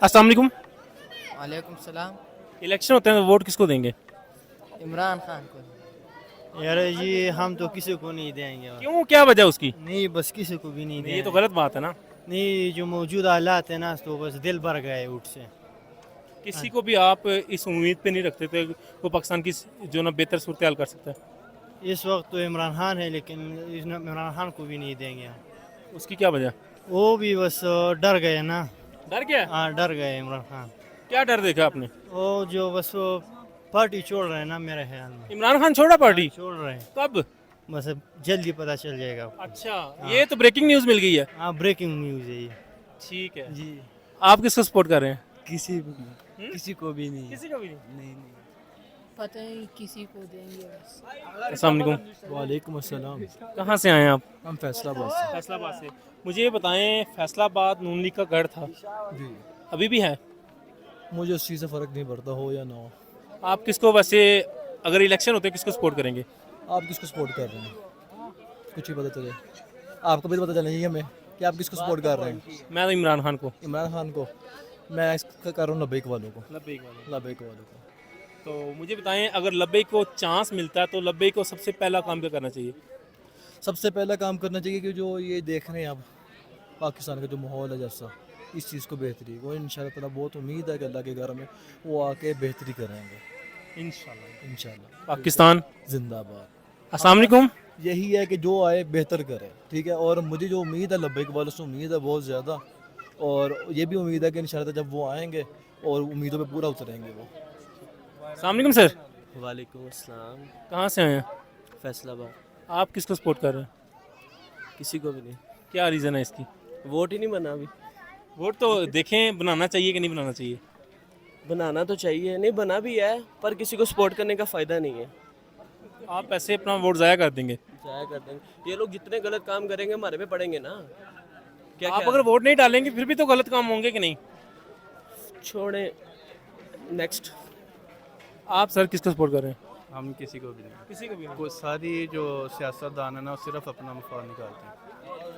अस्सलाम वालेकुम। वालेकुम सलाम। इलेक्शन होते हैं तो वोट किसको देंगे? इमरान खान को। यार ये हम तो किसी को नहीं देंगे। क्यों, क्या वजह उसकी? नहीं बस किसी को भी नहीं ये देंगे। तो गलत बात है ना। नहीं जो मौजूदा हालात है ना तो बस दिल भर गए उठ से। किसी को भी आप इस उम्मीद पे नहीं रखते थे वो पाकिस्तान की जो ना बेहतर सूरत हाल कर सकता है? इस वक्त तो इमरान खान है लेकिन इमरान खान को भी नहीं देंगे हम। उसकी क्या वजह? वो भी बस डर गए ना। डर गया? हाँ डर गए इमरान खान। क्या डर देखा आपने? वो जो बस वो पार्टी छोड़ रहे हैं ना मेरे ख्याल में। इमरान खान छोड़ा पार्टी? छोड़ रहे हैं कब? बस अब जल्दी पता चल जाएगा आपको। अच्छा, ये तो ब्रेकिंग न्यूज मिल गई है। हाँ ब्रेकिंग न्यूज़ है ये। ठीक है जी आप किसको सपोर्ट कर रहे हैं? किसी को नहीं, किसी को भी नहीं। किसी को भी नहीं। नहीं पता नहीं किसी को देंगे बस। अस्सलाम वालेकुम। वालेकुम अस्सलाम। कहाँ से आए हैं आप? हम फैसलाबाद से। फैसलाबाद से। मुझे ये बताएं, फैसलाबाद नून लीग का गढ़ था, जी अभी भी है? मुझे उस चीज़ से फ़र्क नहीं पड़ता हो या ना हो। आप किसको वैसे, अगर इलेक्शन होते हैं किसको सपोर्ट करेंगे? आप किसको सपोर्ट कर रहे हैं कुछ ही पता चले। आपको भी तो पता चलना चाहिए हमें कि आप किसको सपोर्ट कर रहे हैं। मैं तो इमरान खान को। इमरान खान को। मैं इसका कर रहा हूँ लब्बैक वालों को। लब्बैक वाले। लब्बैक वालों को। तो मुझे बताएं, अगर लब्बैक को चांस मिलता है तो लब्बैक को सबसे पहला काम क्या करना चाहिए? सबसे पहला काम करना चाहिए कि जो ये देख रहे हैं आप पाकिस्तान का जो माहौल है जैसा इस चीज़ को बेहतरी वो इंशाल्लाह ताला बहुत उम्मीद है कि अल्लाह के घर में वो आके बेहतरी करेंगे इंशाल्लाह। इंशाल्लाह। पाकिस्तान जिंदाबाद। अस्सलाम वालेकुम। यही है कि जो आए बेहतर करे ठीक है। और मुझे जो उम्मीद है लब्बैक वालों से उम्मीद है बहुत ज़्यादा। और ये भी उम्मीद है कि इंशाल्लाह जब वो आएंगे और उम्मीदों पे पूरा उतरेंगे वो। अस्सलाम वालेकुम सर। वालेकुम अस्सलाम। कहाँ से आए हैं? फैसलाबाद। आप किसको सपोर्ट कर रहे हैं? किसी को भी नहीं, क्या रीज़न है इसकी? वोट ही नहीं बना अभी। वोट तो देखें, बनाना चाहिए कि नहीं बनाना चाहिए? बनाना तो चाहिए, नहीं बना भी है पर किसी को सपोर्ट करने का फ़ायदा नहीं है। आप ऐसे अपना वोट ज़ाया कर देंगे। जाया कर देंगे, ये लोग जितने गलत काम करेंगे हमारे पे पड़ेंगे ना। क्या आप अगर वोट नहीं डालेंगे फिर भी तो गलत काम होंगे कि नहीं? छोड़े नेक्स्ट। आप सर किसको सपोर्ट कर रहे हैं? हम किसी को भी नहीं। किसी को भी नहीं। वो सारी जो सियासतदान है ना वो सिर्फ अपना मफाद निकालते हैं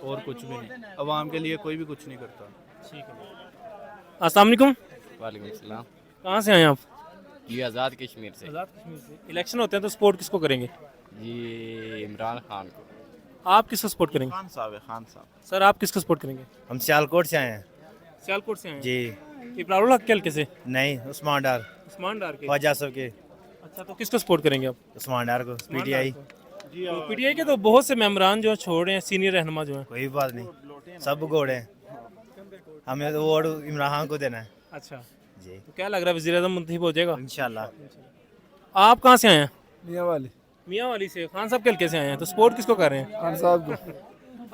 और कुछ भी नहीं। अवाम के लिए कोई भी कुछ नहीं करता। ठीक है। अस्सलाम वालेकुम। वालेकुम सलाम। कहाँ से आए हैं आप? जी आज़ाद कश्मीर से। आज़ाद कश्मीर से। इलेक्शन होते हैं तो सपोर्ट किसको करेंगे? जी इमरान खान को। आप किसको सपोर्ट करेंगे? खान साहब है, खान साहब। सर आप किसको सपोर्ट करेंगे? हम सियालकोट से आए हैं। सियालकोट से आए हैं। जी इब्रारुल हक के हल्के से? नहीं उस्मान डार उस्मान डार के। ख्वाजा साहब के। अच्छा, तो किसको सपोर्ट करेंगे आप? उस्मान डार को पीटीआई। तो पीटीआई के तो बहुत से मेंबरान जो छोड़ रहे हैं, सीनियर रहनुमा जो हैं। कोई बात नहीं सब घोड़े हैं। हमें तो वोट इमरान खान को देना है। अच्छा, जी तो क्या लग रहा है वज़ीर आज़म मुंतखब हो जाएगा? इंशाल्लाह। आप कहाँ से आए हैं? मियाँ वाली मियाँ वाली से। खान साहब के हल्के से आए हैं, तो सपोर्ट किसको कर रहे हैं? खान साहब को।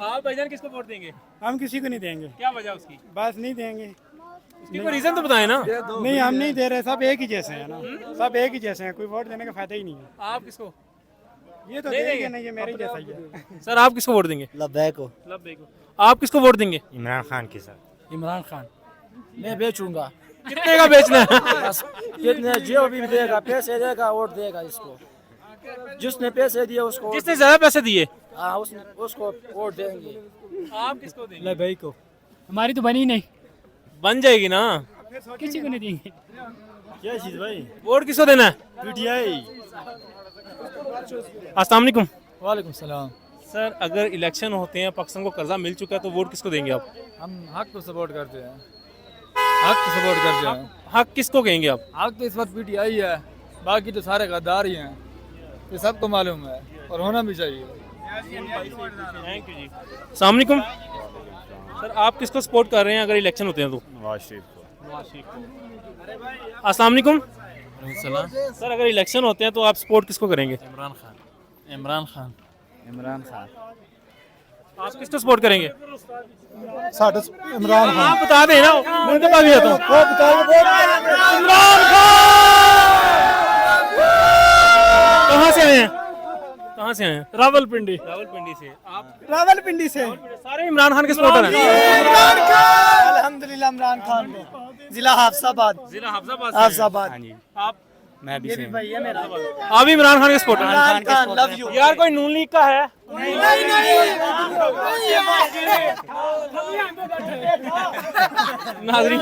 आप भाईजान किसको वोट देंगे? हम किसी को नहीं देंगे, क्या वजह उसकी? बस नहीं देंगे। उसकी कोई रीज़न तो बताएं ना। नहीं हम नहीं दे रहे, सब एक ही जैसे हैं ना। सब एक ही जैसे हैं, कोई वोट देने का फायदा ही नहीं है। आप किसको? ये तो नहीं देंगे देंगे। नहीं, ये मेरे ही जैसा ही है। सर आप किसको वोट देंगे? लब्बैक को। लब्बैक को। आप किसको वोट देंगे? इमरान खान के साथ। इमरान खान मैं बेचूंगा। कितने का बेचना है? कितने जो भी देगा पैसे देगा वोट देगा इसको। जिसने पैसे दिए उसको जिसने ज्यादा पैसे दिए हाँ उसको वोट देंगे। आप किसको देंगे? भाई को हमारी तो बनी नहीं, बन जाएगी ना। किसी को नहीं देंगे। क्या चीज़ भाई? वोट किसको देना है? पीटीआई। अस्सलाम वालेकुम। वालेकुम सलाम। सर अगर इलेक्शन होते हैं, पाकिस्तान को कर्जा मिल चुका है, तो वोट किसको देंगे आप? हम हक को सपोर्ट करते हैं, हक को सपोर्ट करते हैं। हक किसको कहेंगे आप? हक तो इस वक्त पीटीआई है, बाकी तो सारे गद्दार ही हैं, ये सबको मालूम है और होना भी चाहिए। थैंक यू जी। अस्सलाम वालेकुम। सर आप किसको सपोर्ट कर रहे हैं अगर इलेक्शन होते हैं तो? नवाज शरीफ को। अस्सलाम वालेकुम। सर अगर इलेक्शन होते हैं तो आप सपोर्ट किसको करेंगे? इमरान खान। इमरान खान। इमरान खान। आप किसको सपोर्ट करेंगे? इमरान आप बता दें ना, मैं तो भी आता हूँ। कहाँ से आए हैं? कहाँ से आए हैं? रावलपिंडी। रावलपिंडी से। आप रावलपिंडी से सारे इमरान खान के सपोर्टर हैं? अल्हम्दुलिल्लाह इमरान खान को। जिला हाफसाबाद। जिला हाफजाबाद हाफसाबाद। आप? میں بھی سیم آپ بھی عمران خان کے سپورٹر یار کوئی نون لیگ کا ہے ناظرین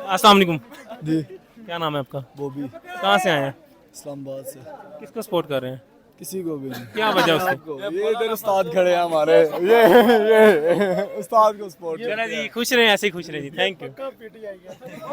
السلام علیکم جی کیا نام ہے آپ کا بوبی کہاں سے آئے ہیں اسلام آباد سے کس کو سپورٹ کر رہے ہیں کسی کو بھی نہیں کیا وجہ اس کی یہ ادھر استاد کھڑے ہیں ہمارے یہ استاد کو سپورٹ چلیں جی خوش رہیں ایسے ہی خوش رہیں جی تھینک یو